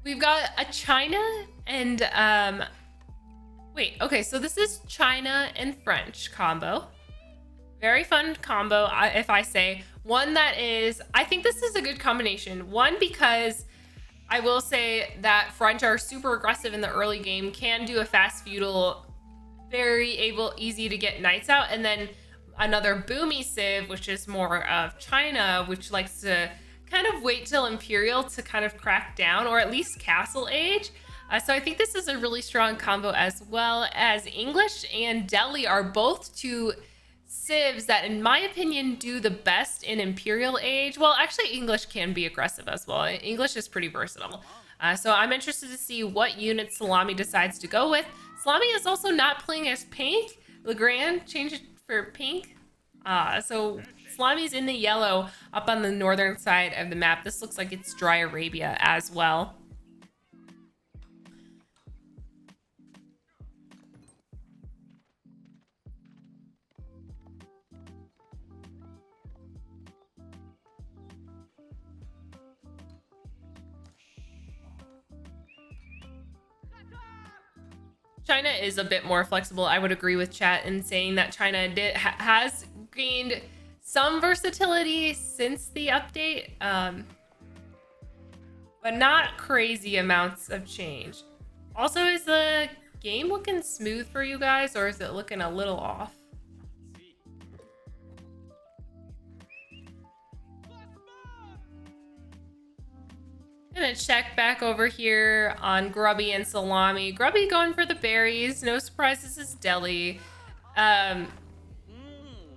We've got a China and wait, okay, so this is China and French combo. Very fun combo, if I say. One that is, I think this is a good combination. One, because I will say that French are super aggressive in the early game, can do a fast feudal, easy to get knights out, and then another boomy civ, which is more of China, which likes to kind of wait till Imperial to kind of crack down, or at least Castle Age. So I think this is a really strong combo, as well as English and Delhi are both two civs that, in my opinion, do the best in Imperial Age. Well, actually, English can be aggressive as well. English is pretty versatile. So I'm interested to see what unit Szalami decides to go with. Szalami is also not playing as pink. Le Grand changed it for pink. So Szalami's in the yellow up on the northern side of the map. This looks like it's Dry Arabia as well. China is a bit more flexible. I would agree with chat in saying that China has gained some versatility since the update, but not crazy amounts of change. Also, is the game looking smooth for you guys, or is it looking a little off? Gonna check back over here on Grubby and Szalami. Grubby going for the berries. No surprise, this is Delhi. Oh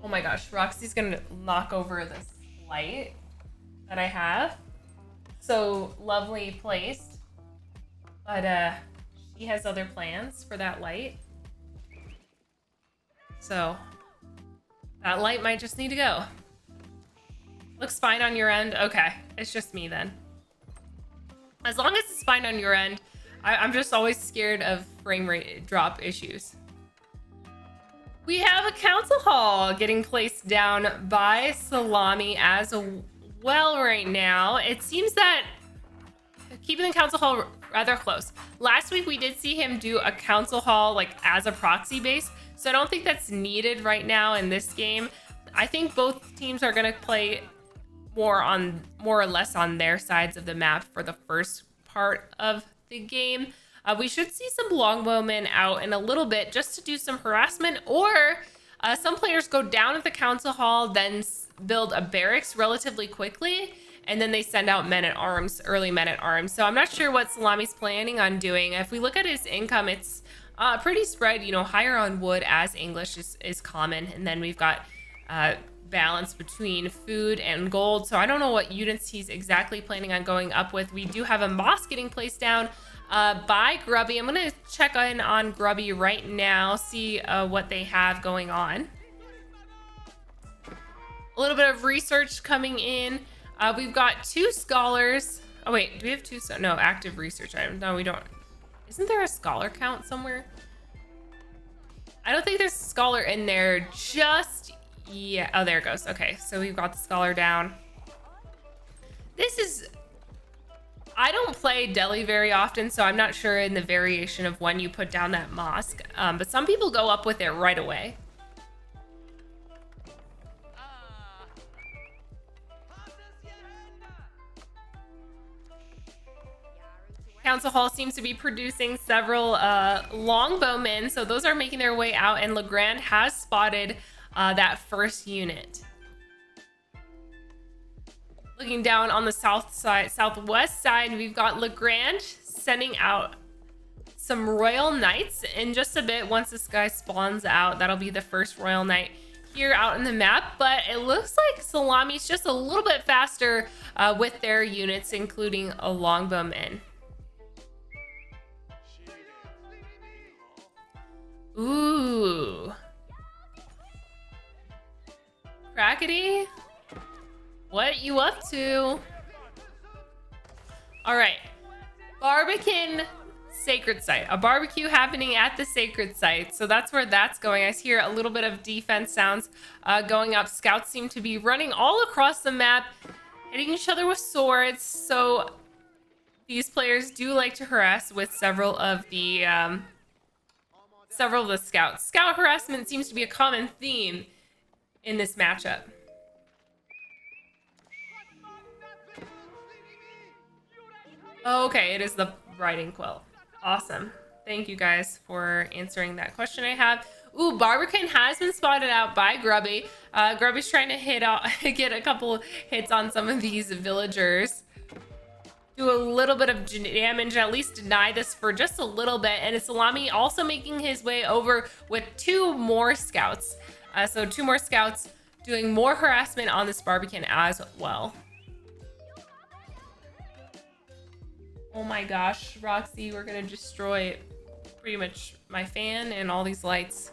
my gosh, Roxy's gonna knock over this light that I have. So lovely placed. But she has other plans for that light. So that light might just need to go. Looks fine on your end. Okay, it's just me then. As long as it's fine on your end, I'm just always scared of frame rate drop issues. We have a council hall getting placed down by Szalami as well right now. It seems that keeping the council hall rather close. Last week we did see him do a council hall like as a proxy base, so I don't think that's needed right now in this game. I think both teams are gonna play more or less on their sides of the map for the first part of the game. We should see some longbowmen out in a little bit just to do some harassment, or some players go down at the council hall, then build a barracks relatively quickly, and then they send out men-at-arms, early men-at-arms. So I'm not sure what Salami's planning on doing. If we look at his income, it's pretty spread, you know, higher on wood as English is common, and then we've got balance between food and gold. So I don't know what units he's exactly planning on going up with. We do have a mosque getting placed down by Grubby. I'm gonna check in on Grubby right now, see what they have going on. A little bit of research coming in. We've got 2 scholars. Oh wait, do we have 2? No, active research items. No, we don't. Isn't there a scholar count somewhere? I don't think there's a scholar in there just. Yeah, oh, there it goes. Okay, so we've got the scholar down. This is, I don't play Delhi very often, so I'm not sure in the variation of when you put down that mosque, but some people go up with it right away. Council Hall seems to be producing several longbowmen, so those are making their way out, and Le Grand has spotted that first unit. Looking down on the southwest side, we've got Le Grand sending out some Royal Knights in just a bit. Once this guy spawns out, that'll be the first Royal Knight here out in the map, but it looks like Szalami's just a little bit faster with their units, including a longbowman. Ooh. Crackedy, what you up to? All right, Barbican Sacred Site. A barbecue happening at the sacred site. So that's where that's going. I hear a little bit of defense sounds going up. Scouts seem to be running all across the map, hitting each other with swords. So these players do like to harass with several of the scouts. Scout harassment seems to be a common theme in this matchup. Okay, it is the writing quill. Awesome. Thank you guys for answering that question I have. Ooh, Barbican has been spotted out by Grubby. Grubby's trying to get a couple hits on some of these villagers. Do a little bit of damage, at least deny this for just a little bit. And it's Szalami also making his way over with 2 more scouts. So 2 more scouts doing more harassment on this Barbican as well. Oh my gosh, Roxy, we're gonna destroy pretty much my fan and all these lights.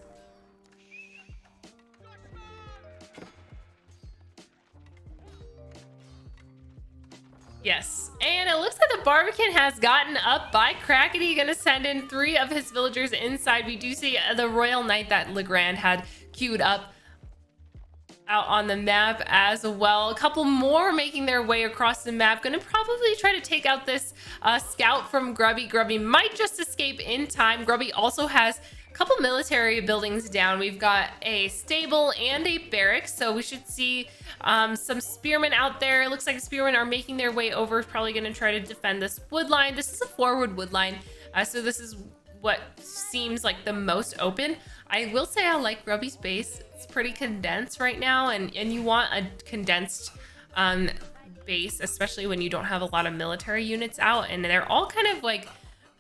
Yes, and it looks like the Barbican has gotten up by Crackedy. Gonna send in 3 of his villagers inside. We do see the Royal Knight that Le Grand had queued up out on the map as well. A couple more making their way across the map. Gonna probably try to take out this scout from Grubby. Grubby might just escape in time. Grubby also has a couple military buildings down. We've got a stable and a barracks, so we should see some spearmen out there. It looks like the spearmen are making their way over. Probably gonna try to defend this wood line. This is a forward wood line, so this is what seems like the most open. I will say I like Grubby's base. It's pretty condensed right now, and you want a condensed base, especially when you don't have a lot of military units out, and they're all kind of like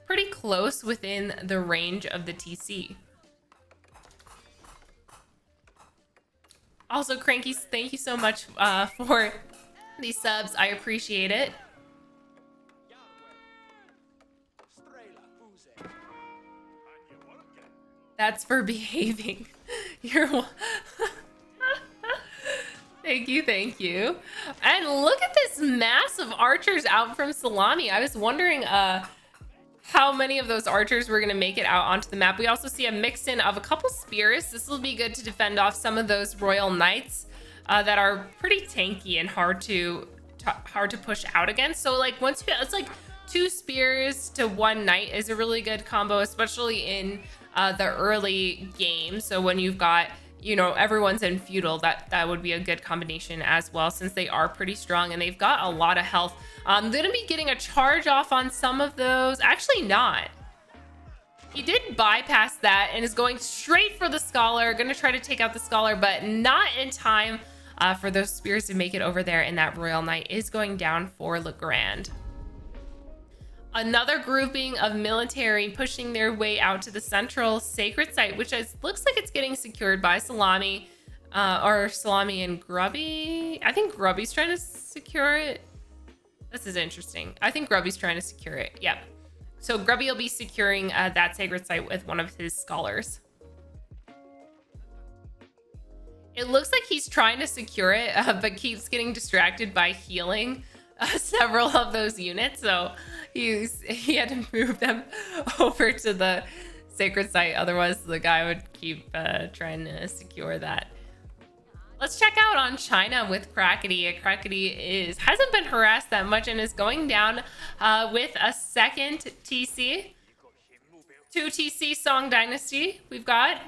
pretty close within the range of the TC. Also, Cranky, thank you so much for these subs. I appreciate it. That's for behaving. You're thank you. And look at this mass of archers out from Szalami. I was wondering how many of those archers were gonna make it out onto the map. We also see a mix in of a couple spears. This will be good to defend off some of those Royal Knights that are pretty tanky and hard to push out against. So like once you, it's like 2 spears to 1 knight is a really good combo, especially in the early game. So when you've got, you know, everyone's in feudal, that would be a good combination as well, since they are pretty strong and they've got a lot of health. I'm gonna be getting a charge off on some of those. Actually not. He did bypass that and is going straight for the scholar. Gonna try to take out the scholar, but not in time for those spears to make it over there, and that Royal Knight is going down for Le Grand. Another grouping of military pushing their way out to the central sacred site, which looks like it's getting secured by Szalami, or Szalami and Grubby. I think Grubby's trying to secure it. This is interesting. I think Grubby's trying to secure it. Yep. So Grubby will be securing that sacred site with one of his scholars. It looks like he's trying to secure it, but keeps getting distracted by healing several of those units. So he had to move them over to the sacred site. Otherwise, the guy would keep trying to secure that. Let's check out on China with Crackedy. Crackedy hasn't been harassed that much and is going down with a second TC. 2 TC Song Dynasty we've got.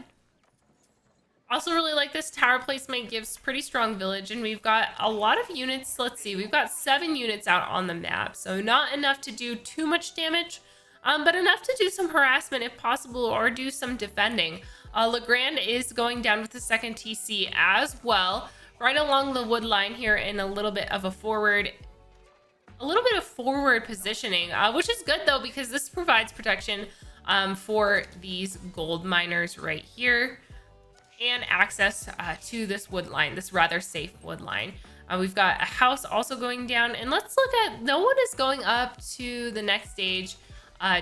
Also really like this tower placement, gives pretty strong village, and we've got a lot of units. Let's see, we've got 7 units out on the map, so not enough to do too much damage, but enough to do some harassment if possible, or do some defending. Le Grand is going down with the second TC as well, right along the wood line here in a little bit of forward positioning, which is good though, because this provides protection for these gold miners right here, and access to this wood line, this rather safe wood line. We've got a house also going down, and let's look at, no one is going up to the next stage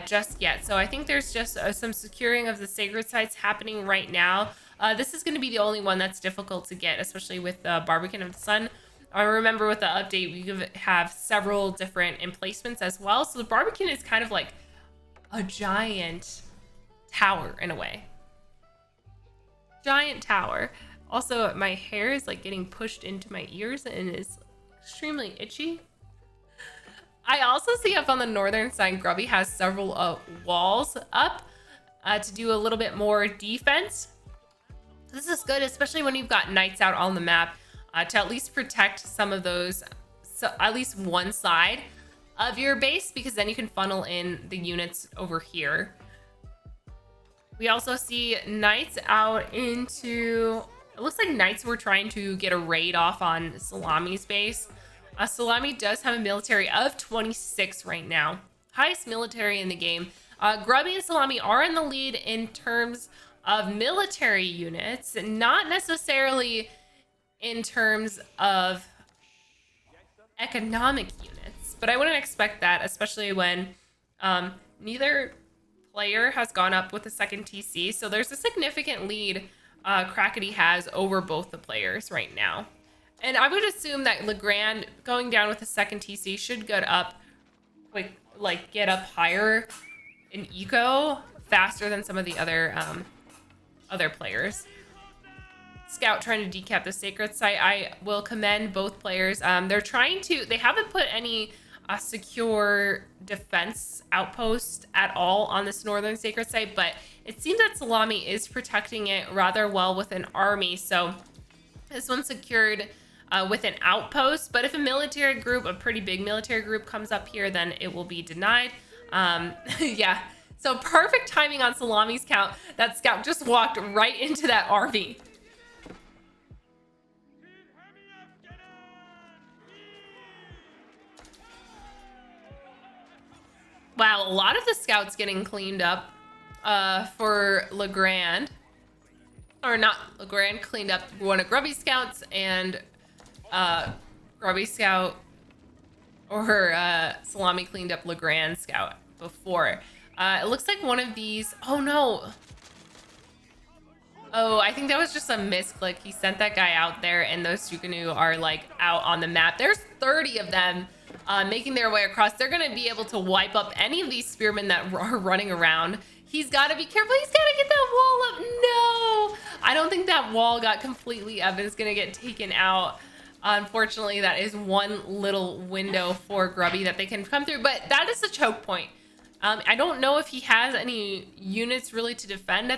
just yet. So I think there's just some securing of the sacred sites happening right now. This is going to be the only one that's difficult to get, especially with the Barbican of the Sun. I remember with the update, we have several different emplacements as well. So the Barbican is kind of like a giant tower in a way. Giant tower. Also, my hair is like getting pushed into my ears and is extremely itchy. I also see up on the northern side, Grubby has several walls up to do a little bit more defense. This is good, especially when you've got knights out on the map to at least protect some of those, so at least one side of your base, because then you can funnel in the units over here. We also see knights out into, it looks like knights were trying to get a raid off on Salami's base. Salami does have a military of 26 right now. Highest military in the game. Grubby and Salami are in the lead in terms of military units, not necessarily in terms of economic units. But I wouldn't expect that, especially when neither player has gone up with a second TC. So there's a significant lead Crackedy has over both the players right now. And I would assume that Le Grand going down with a second TC should get up quick, like get up higher in eco faster than some of the other players. Scout trying to decap the sacred site. I will commend both players. They're trying to, they haven't put any secure defense outpost at all on this northern sacred site, but it seems that Salami is protecting it rather well with an army. So this one's secured with an outpost, but if a military group, a pretty big military group comes up here, then it will be denied. Yeah, so perfect timing on Salami's count. That scout just walked right into that RV. Wow, a lot of the scouts getting cleaned up for Le Grand. Or not Le Grand, cleaned up one of Grubby's scouts, and Grubby scout or Salami cleaned up Le Grand scout before. It looks like one of these, oh no. Oh, I think that was just a misclick. He sent that guy out there, and those Tukanu are like out on the map. There's 30 of them making their way across. They're gonna be able to wipe up any of these spearmen that are running around. He's gotta be careful. He's gotta get that wall up. No, I don't think that wall got completely up. It's gonna get taken out. Unfortunately, that is one little window for Grubby that they can come through, but that is a choke point. I don't know if he has any units really to defend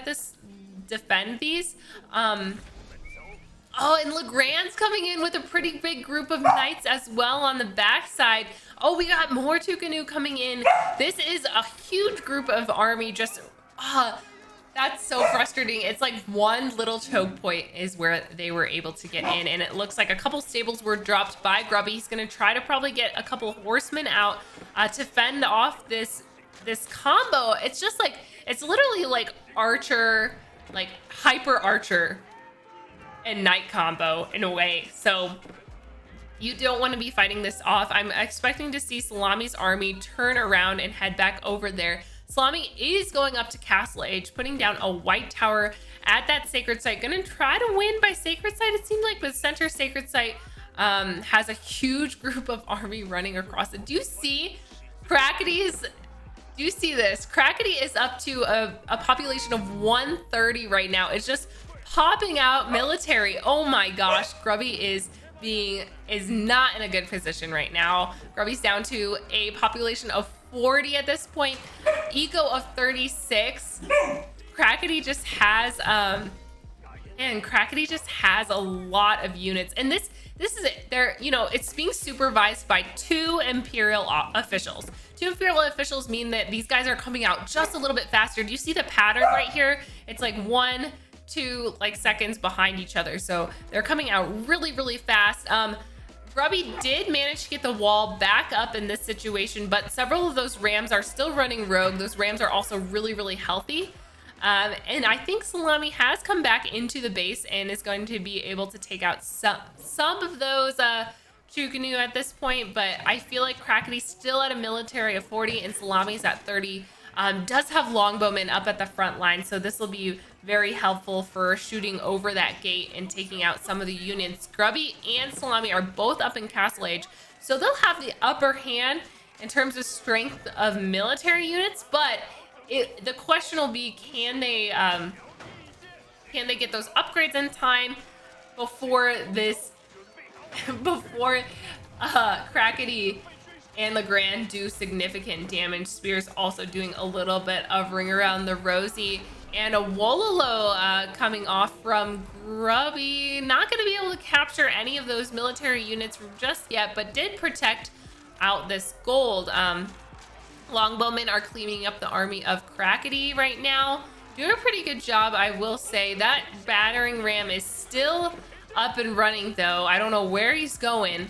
these. Oh, and Le Grand's coming in with a pretty big group of knights as well on the backside. Oh, we got more Tukanu coming in. This is a huge group of army. Just, that's so frustrating. It's like one little choke point is where they were able to get in, and it looks like a couple stables were dropped by Grubby. He's gonna try to probably get a couple horsemen out to fend off this combo. It's just like, it's literally like archer, like hyper archer and knight combo in a way. So you don't want to be fighting this off. I'm expecting to see Salami's army turn around and head back over there. Salami is going up to Castle Age, putting down a white tower at that sacred site. Gonna try to win by sacred site. It seems like the center sacred site has a huge group of army running across it. Do you see Crackedy's? Do you see this? Crackedy is up to a population of 130 right now. It's just popping out military. Oh my gosh, Grubby is not in a good position right now. Grubby's down to a population of 40 at this point, eco of 36. Crackedy just has Crackedy just has a lot of units, and this is it. They're, you know, it's being supervised by 2 Imperial officials. 2 Imperial officials mean that these guys are coming out just a little bit faster. Do you see the pattern right here? It's like 1, 2 like seconds behind each other, so they're coming out really, really fast. Grubby did manage to get the wall back up in this situation, but several of those rams are still running rogue. Those rams are also really, really healthy. And I think Salami has come back into the base and is going to be able to take out some of those Tukanu at this point, but I feel like Crackedy's still at a military of 40 and Salami's at 30. Does have longbowmen up at the front line, so this will be very helpful for shooting over that gate and taking out some of the units. Grubby and Salami are both up in Castle Age, so they'll have the upper hand in terms of strength of military units, but the question will be, can they get those upgrades in time before Crackedy and Le Grand do significant damage. Spears also doing a little bit of ring around the rosy. And a Wololo coming off from Grubby. Not going to be able to capture any of those military units just yet, but did protect out this gold. Longbowmen are cleaning up the army of Crackedy right now. Doing a pretty good job, I will say. That battering ram is still up and running, though. I don't know where he's going.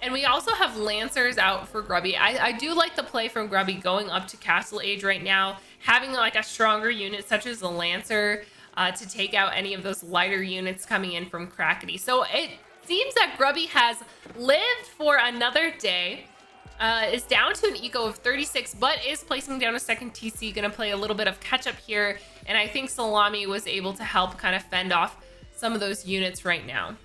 And we also have Lancers out for Grubby. I do like the play from Grubby going up to Castle Age right now, having like a stronger unit such as the Lancer to take out any of those lighter units coming in from Crackedy. So it seems that Grubby has lived for another day, is down to an eco of 36, but is placing down a second TC, gonna play a little bit of catch up here. And I think Szalami was able to help kind of fend off some of those units right now.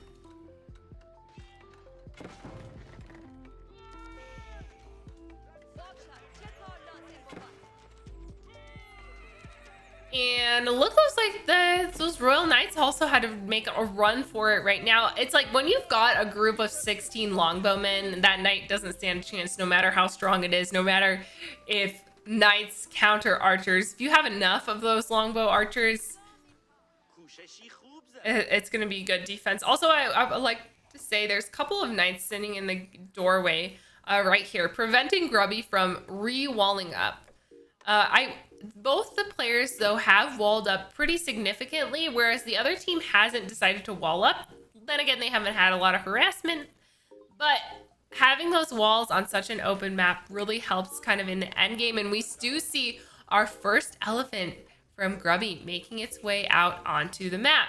And looks like those Royal Knights also had to make a run for it right now. It's like when you've got a group of 16 longbowmen, that knight doesn't stand a chance no matter how strong it is, no matter if knights counter archers. If you have enough of those longbow archers, it's going to be good defense. Also, I would like to say there's a couple of knights sitting in the doorway right here, preventing Grubby from re-walling up. Both the players, though, have walled up pretty significantly, whereas the other team hasn't decided to wall up. Then again, they haven't had a lot of harassment, but having those walls on such an open map really helps kind of in the end game. And we do see our first elephant from Grubby making its way out onto the map.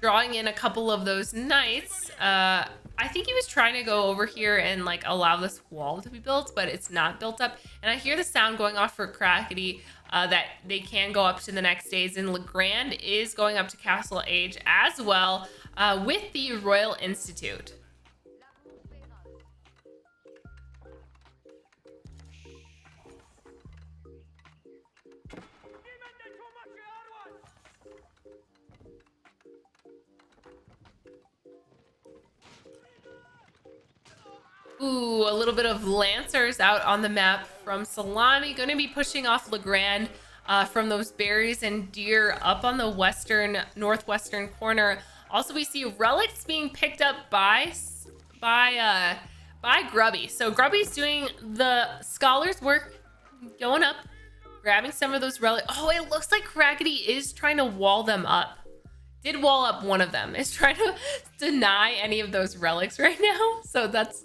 Drawing in a couple of those knights. I think he was trying to go over here and like allow this wall to be built, but it's not built up. And I hear the sound going off for Crackedy that they can go up to the next stage. And Le Grand is going up to Castle Age as well with the Royal Institute. Ooh, a little bit of Lancers out on the map from Szalami. Going to be pushing off Le Grand from those berries and deer up on the northwestern corner. Also, we see relics being picked up by Grubby. So Grubby's doing the scholar's work, going up, grabbing some of those relics. Oh, it looks like Crackedy is trying to wall them up. Did wall up one of them. Is trying to deny any of those relics right now. So that's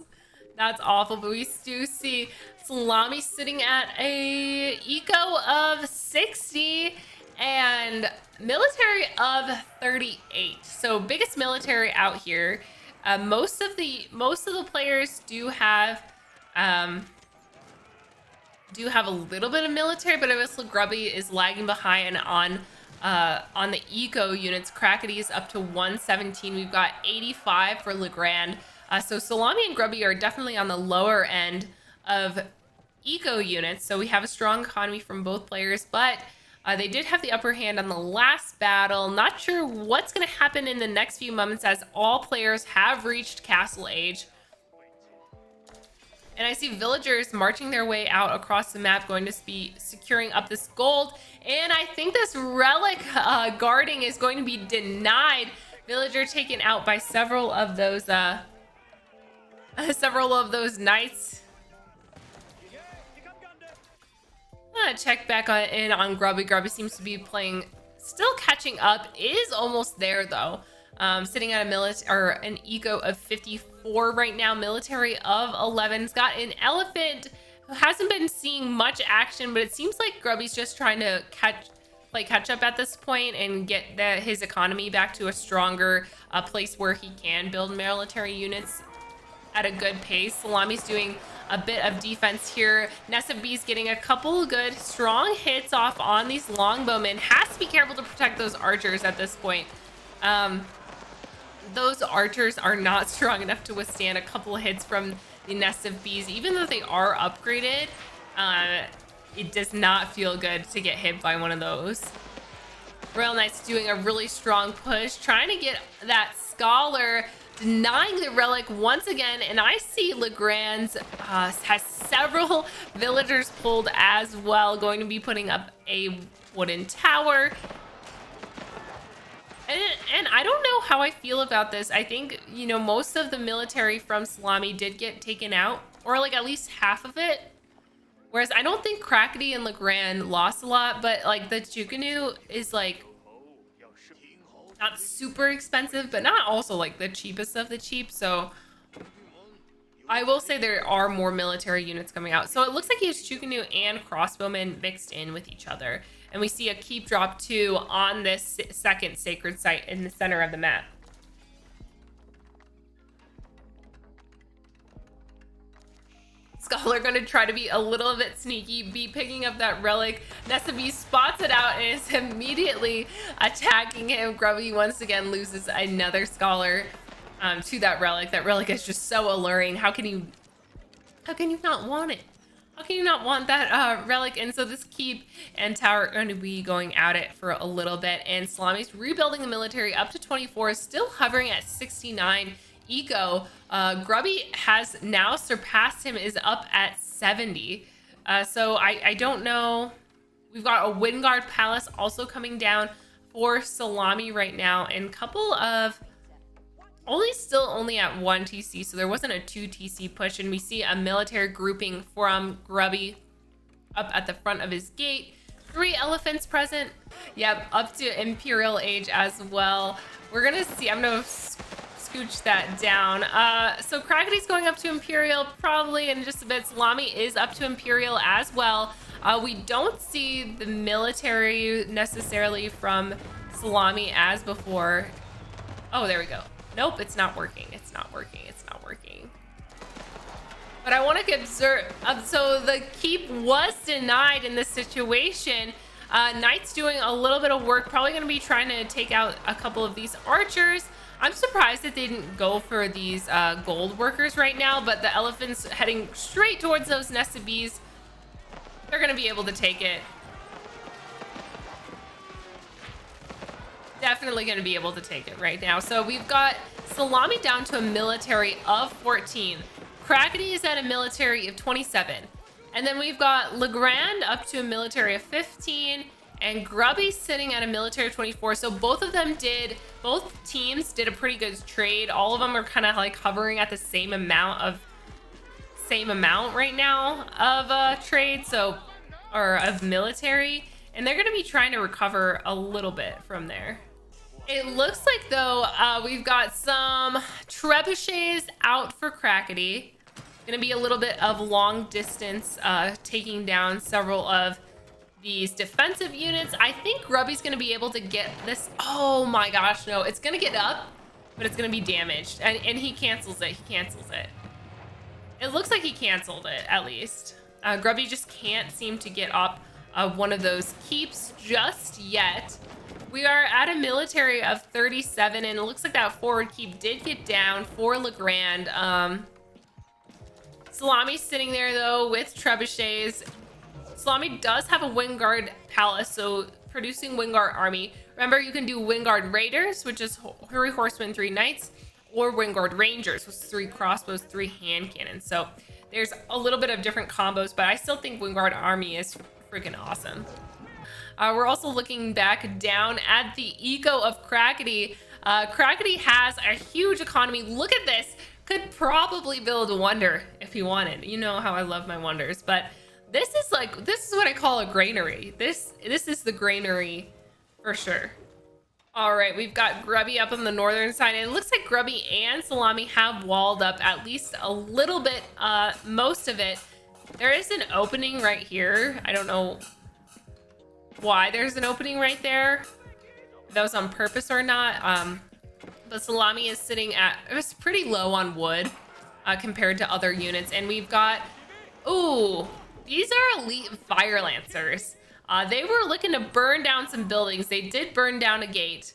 awful, but we do see Szalami sitting at a eco of 60 and military of 38. So biggest military out here. Most of the players do have a little bit of military, but obviously Grubby is lagging behind on the eco units. Crackedy is up to 117. We've got 85 for Le Grand. So Szalami and Grubby are definitely on the lower end of eco units. So we have a strong economy from both players, but they did have the upper hand on the last battle. Not sure what's going to happen in the next few moments as all players have reached Castle Age. And I see villagers marching their way out across the map, going to be securing up this gold. And I think this relic guarding is going to be denied. Villager taken out by several of those knights. I'm gonna check back in on Grubby. Grubby seems to be playing, still catching up. Is almost there though. Sitting at an eco of 54 right now. Military of 11. He's got an elephant who hasn't been seeing much action, but it seems like Grubby's just trying to catch up at this point and get his economy back to a stronger place where he can build military units at a good pace. Szalami's doing a bit of defense here. Nessa B's getting a couple good strong hits off on these longbowmen. Has to be careful to protect those archers at this point. Those archers are not strong enough to withstand a couple of hits from the Nest of Bees. Even though they are upgraded, it does not feel good to get hit by one of those. Royal Knights doing a really strong push, trying to get that scholar denying the relic once again, and I see Le Grand's has several villagers pulled as well, going to be putting up a wooden tower. And I don't know how I feel about this. I think, you know, most of the military from Szalami did get taken out, or like at least half of it. Whereas I don't think Crackedy and Le Grand lost a lot, but like the Jukunu is like not super expensive, but not also like the cheapest of the cheap. So I will say there are more military units coming out. So it looks like he has Jukunu and crossbowmen mixed in with each other. And we see a keep drop too on this second sacred site in the center of the map. Scholar going to try to be a little bit sneaky, be picking up that relic. Nesabi spots it out and is immediately attacking him. Grubby once again loses another scholar to that relic. That relic is just so alluring. How can you not want it? How can you not want that relic? And so this keep and tower are going to be going at it for a little bit. And Szalami's rebuilding the military up to 24, still hovering at 69 eco. Grubby has now surpassed him, is up at 70. So I don't know. We've got a Windguard Palace also coming down for Szalami right now, and a couple of only at 1 TC, so there wasn't a 2 TC push, and we see a military grouping from Grubby up at the front of his gate. 3 elephants present. Yep, up to Imperial Age as well. We're gonna see, I'm gonna scooch that down. So Crackedy's going up to Imperial probably in just a bit. Szalami is up to Imperial as well. We don't see the military necessarily from Szalami as before. Oh, there we go. Nope, it's not working. It's not working. It's not working. But I want to observe. So the keep was denied in this situation. Knight's doing a little bit of work, probably going to be trying to take out a couple of these archers. I'm surprised that they didn't go for these gold workers right now, but the elephants heading straight towards those nested bees. They're going to be able to take it. Definitely going to be able to take it right now. So we've got Szalami down to a military of 14. Crackedy is at a military of 27. And then we've got Le Grand up to a military of 15. And Grubby sitting at a military of 24. So both teams did a pretty good trade. All of them are kind of like hovering at the same amount right now of trade. So, or of military. And they're going to be trying to recover a little bit from there. It looks like, though, we've got some trebuchets out for Crackedy. Going to be a little bit of long distance, taking down several of these defensive units. I think Grubby's going to be able to get this. Oh my gosh, no. It's going to get up, but it's going to be damaged. And he cancels it. He cancels it. It looks like he canceled it, at least. Grubby just can't seem to get up one of those keeps just yet. We are at a military of 37, and it looks like that forward keep did get down for Le Grand. Szalami's sitting there, though, with trebuchets. Szalami does have a Windguard Palace, so producing Windguard Army. Remember, you can do Windguard Raiders, which is 3 horsemen, 3 knights, or Windguard Rangers, with 3 crossbows, 3 hand cannons. So there's a little bit of different combos, but I still think Windguard Army is freaking awesome. We're also looking back down at the eco of Crackedy. Crackedy has a huge economy. Look at this. Could probably build a wonder if he wanted. You know how I love my wonders, but this is what I call a granary. This is the granary for sure. All right, we've got Grubby up on the northern side, and it looks like Grubby and Szalami have walled up at least a little bit, most of it. There is an opening right here. I don't know why there's an opening right there, if that was on purpose or not. But Szalami is sitting at, it was pretty low on wood compared to other units. And we've got, ooh, these are elite fire lancers. They were looking to burn down some buildings. They did burn down a gate.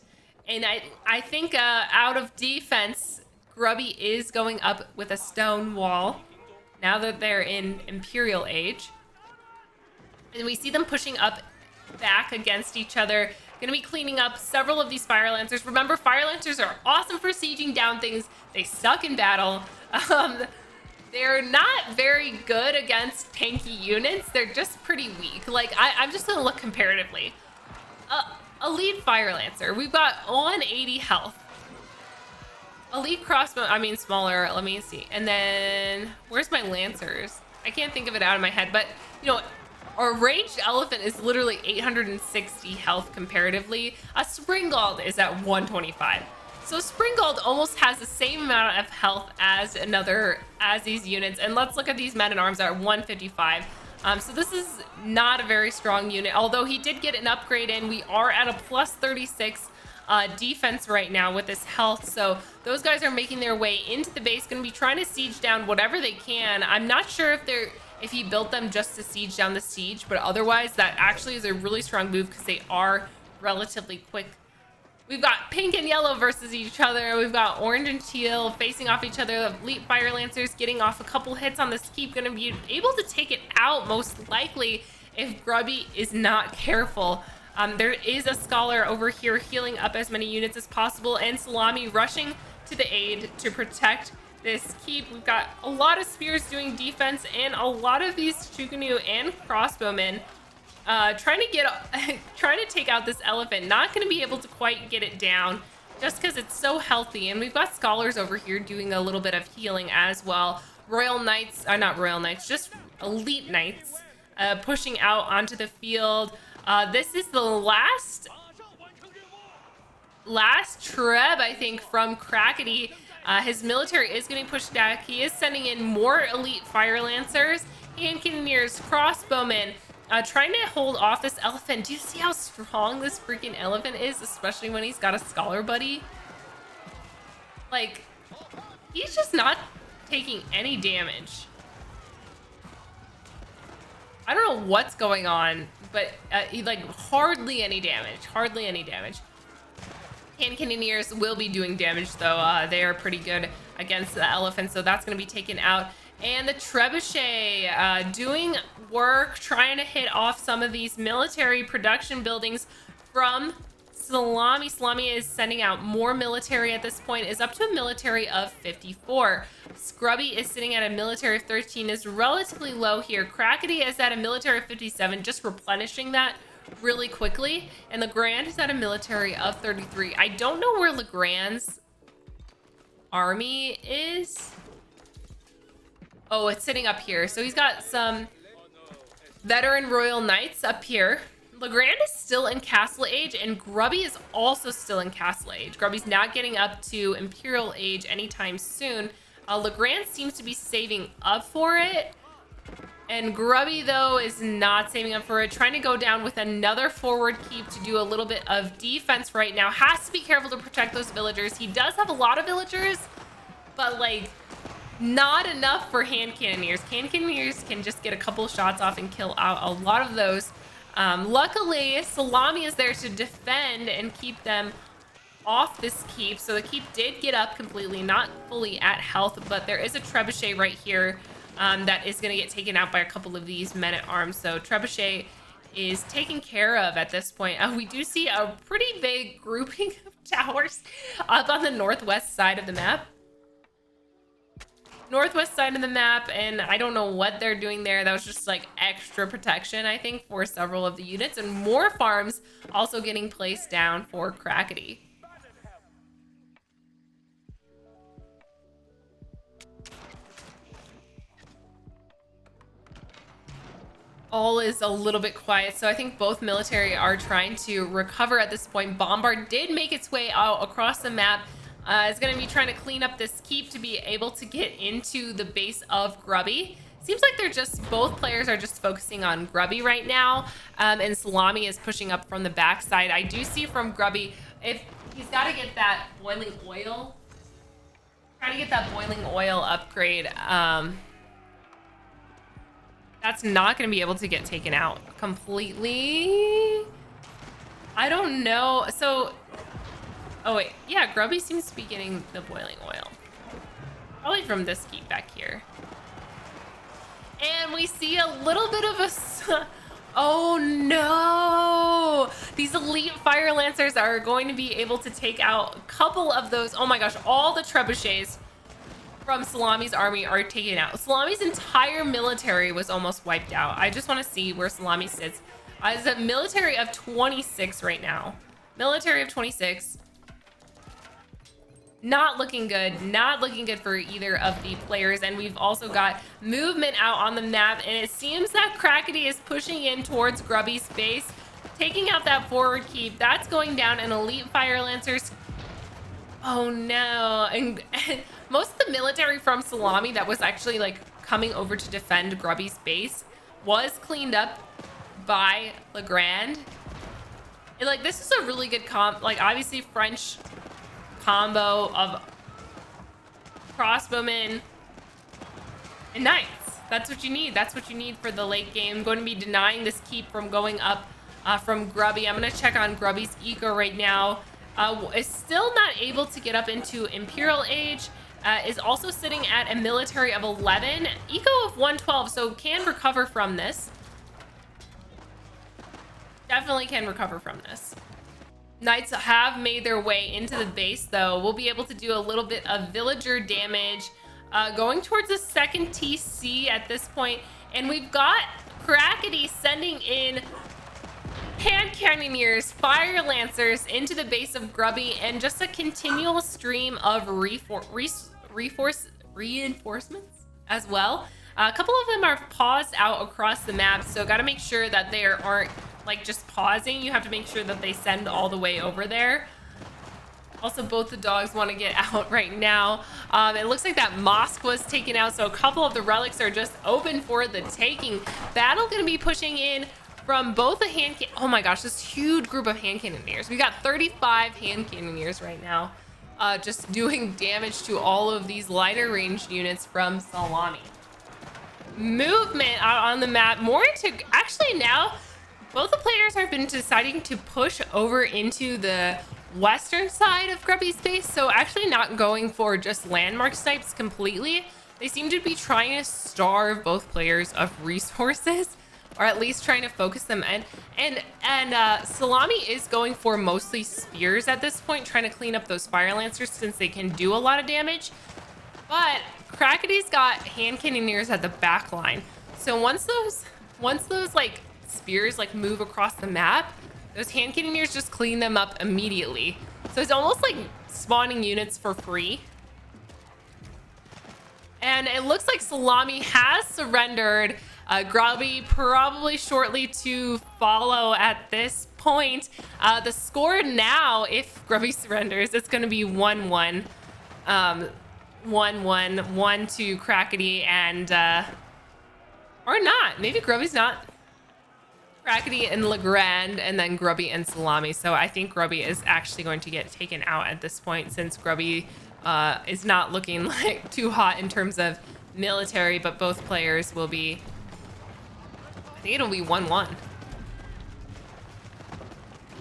And I think out of defense, Grubby is going up with a stone wall now that they're in Imperial Age. And we see them pushing up back against each other. Gonna be cleaning up several of these Fire Lancers. Remember, Fire Lancers are awesome for sieging down things. They suck in battle. They're not very good against tanky units. They're just pretty weak. Like, I'm just gonna look comparatively. Elite Fire Lancer, we've got 180 health. Elite crossbow, I mean smaller, let me see. And then, where's my Lancers? I can't think of it out of my head, but you know, our ranged elephant is literally 860 health comparatively. A Springald is at 125. So Springald almost has the same amount of health as these units. And let's look at these men-at-arms at 155. So this is not a very strong unit, although he did get an upgrade in. We are at a plus 36 defense right now with this health. So those guys are making their way into the base, going to be trying to siege down whatever they can. I'm not sure if he built them just to siege down the siege, but otherwise that actually is a really strong move because they are relatively quick. We've got pink and yellow versus each other. We've got orange and teal facing off each other. The Elite Fire Lancers getting off a couple hits on this keep, gonna be able to take it out most likely if Grubby is not careful. There is a Scholar over here healing up as many units as possible, and Szalami rushing to the aid to protect this keep. We've got a lot of spears doing defense and a lot of these Chuganu and crossbowmen trying to take out this elephant. Not going to be able to quite get it down just because it's so healthy. And we've got Scholars over here doing a little bit of healing as well. Royal Knights, not Royal Knights, just Elite Knights pushing out onto the field. This is the last Treb, I think, from Crackedy. His military is getting pushed back. He is sending in more Elite Fire Lancers, Hand Cannoneers, Crossbowmen, trying to hold off this elephant. Do you see how strong this freaking elephant is, especially when he's got a Scholar buddy? Like, he's just not taking any damage. I don't know what's going on, but like hardly any damage. Hardly any damage. Hand Cannoneers will be doing damage though. They are pretty good against the elephant, so that's going to be taken out. And the Trebuchet doing work, trying to hit off some of these military production buildings from Szalami. Szalami is sending out more military at this point, is up to a military of 54. Grubby is sitting at a military of 13, is relatively low here. Crackedy is at a military of 57, just replenishing that really quickly. And Legrand is at a military of 33. I don't know where Legrand's army is. Oh, it's sitting up here. So he's got some veteran Royal Knights up here. Legrand is still in Castle Age, and Grubby is also still in Castle Age. Grubby's not getting up to Imperial Age anytime soon. Legrand seems to be saving up for it. And Grubby, though, is not saving up for it. Trying to go down with another forward keep to do a little bit of defense right now. Has to be careful to protect those villagers. He does have a lot of villagers, but, like, not enough for Hand Cannoneers. Hand Cannoneers can just get a couple shots off and kill out a lot of those. Luckily, Szalami is there to defend and keep them off this keep. So the keep did get up completely, not fully at health, but there is a Trebuchet right here that is going to get taken out by a couple of these men-at-arms. So Trebuchet is taken care of at this point. We do see a pretty big grouping of towers up on the northwest side of the map. Northwest side of the map, and I don't know what they're doing there. That was just like extra protection, I think, for several of the units, and more farms also getting placed down for Crackedy. All is a little bit quiet, so I think both military are trying to recover at this point. Bombard did make its way out across the map. Is going to be trying to clean up this keep to be able to get into the base of Grubby. Seems like both players are just focusing on Grubby right now, and Szalami is pushing up from the backside. I do see from Grubby, if he's got to get that boiling oil, try to get that boiling oil upgrade. That's not going to be able to get taken out completely. I don't know. So, oh wait, yeah, Grubby seems to be getting the boiling oil. Probably from this keep back here. And we see a little bit of Oh no! These elite fire lancers are going to be able to take out a couple of those. Oh my gosh, all the trebuchets from Salami's army are taken out. Salami's entire military was almost wiped out. I just want to see where Salami sits. It's a military of 26 right now. Military of 26. Not looking good. Not looking good for either of the players. And we've also got movement out on the map. And it seems that Crackedy is pushing in towards Grubby's base, taking out that forward keep. That's going down. And elite fire lancers. Oh no. And most of the military from Salami that was actually like coming over to defend Grubby's base was cleaned up by Le Grand. And like, this is a really good comp. Like, obviously French combo of crossbowmen and knights. That's what you need. That's what you need for the late game. I'm going to be denying this keep from going up from Grubby. I'm going to check on Grubby's eco right now. Is still not able to get up into Imperial Age. Is also sitting at a military of 11. Eco of 112, so can recover from this. Definitely can recover from this. Knights have made their way into the base, though. We'll be able to do a little bit of villager damage. Going towards the second TC at this point. And we've got Crackedy sending in hand cannoneers, fire lancers into the base of Grubby, and just a continual stream of reinforcements as well. A couple of them are paused out across the map, so got to make sure that they aren't like just pausing. You have to make sure that they send all the way over there. Also, both the dogs want to get out right now. It looks like that mosque was taken out, so a couple of the relics are just open for the taking. Battle going to be pushing in from both the oh my gosh, this huge group of hand cannoneers. We got 35 hand cannoneers right now, just doing damage to all of these lighter ranged units from Salami. Movement out on the map, more into, actually now, both the players have been deciding to push over into the western side of Grubby's base, so actually not going for just landmark snipes completely. They seem to be trying to starve both players of resources, or at least trying to focus them in. And Salami is going for mostly spears at this point, trying to clean up those fire lancers since they can do a lot of damage. But Crackedy's got hand cannoneers at the back line, so once those like spears like move across the map, those hand cannoneers just clean them up immediately. So it's almost like spawning units for free. And it looks like Salami has surrendered. Grubby probably shortly to follow at this point. The score now, if Grubby surrenders, it's going to be 1-1. 1-1, 1 to Crackedy, and or not. Maybe Grubby's not. Crackedy and Le Grand, and then Grubby and Salami. So I think Grubby is actually going to get taken out at this point, since Grubby is not looking like too hot in terms of military, but both players will be, I think it'll be 1-1.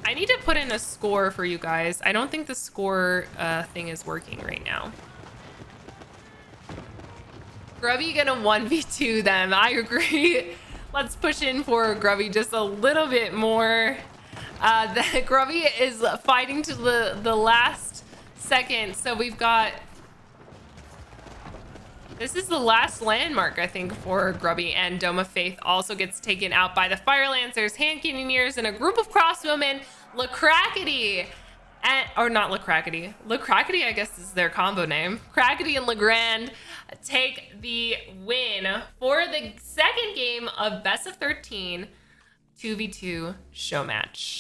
I need to put in a score for you guys. I don't think the score thing is working right now. Grubby gonna 1v2 them. I agree. Let's push in for Grubby just a little bit more. Grubby is fighting to the last second. So we've got, this is the last landmark, I think, for Grubby, and Dome of Faith also gets taken out by the Fire Lancers, Hand Cannoneers, and a group of crossbowmen. Le Crackedy, or not Le Crackedy. Le Crackedy, I guess, is their combo name. Crackedy and Le Grand take the win for the second game of Best of 13 2v2 show match.